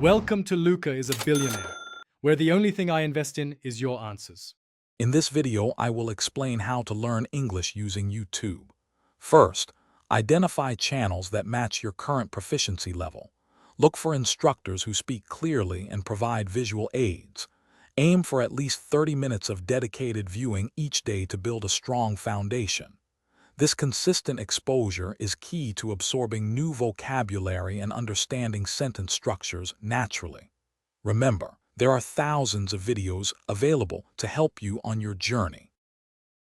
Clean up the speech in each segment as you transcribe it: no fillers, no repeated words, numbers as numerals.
Welcome to Luca is a Billionaire, where the only thing I invest in is your answers. In this video, I will explain how to learn English using YouTube. First, identify channels that match your current proficiency level. Look for instructors who speak clearly and provide visual aids. Aim for at least 30 minutes of dedicated viewing each day to build a strong foundation. This consistent exposure is key to absorbing new vocabulary and understanding sentence structures naturally. Remember, there are thousands of videos available to help you on your journey.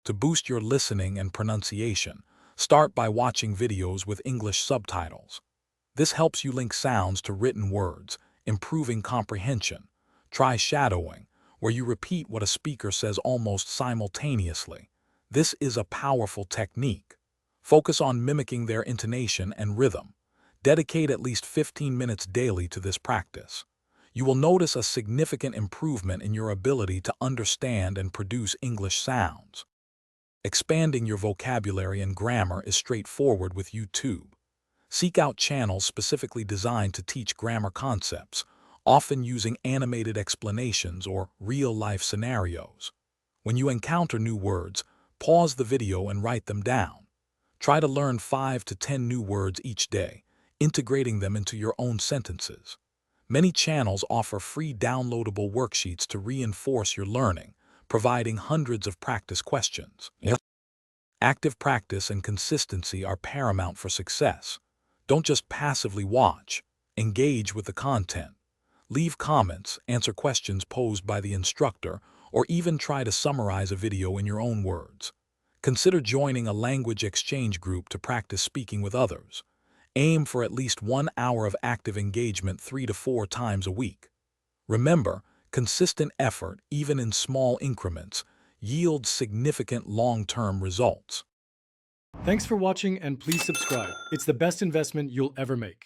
To boost your listening and pronunciation, start by watching videos with English subtitles. This helps you link sounds to written words, improving comprehension. Try shadowing, where you repeat what a speaker says almost simultaneously. This is a powerful technique. Focus on mimicking their intonation and rhythm. Dedicate at least 15 minutes daily to this practice. You will notice a significant improvement in your ability to understand and produce English sounds. Expanding your vocabulary and grammar is straightforward with YouTube. Seek out channels specifically designed to teach grammar concepts, often using animated explanations or real-life scenarios. When you encounter new words, pause the video and write them down. Try to learn 5 to 10 new words each day, integrating them into your own sentences. Many channels offer free downloadable worksheets to reinforce your learning, providing hundreds of practice questions. Active practice and consistency are paramount for success. Don't just passively watch. Engage with the content. Leave comments, answer questions posed by the instructor, or even try to summarize a video in your own words. Consider joining a language exchange group to practice speaking with others. Aim for at least 1 hour of active engagement 3 to 4 times a week. Remember, consistent effort, even in small increments, yields significant long-term results. Thanks for watching and please subscribe. It's the best investment you'll ever make.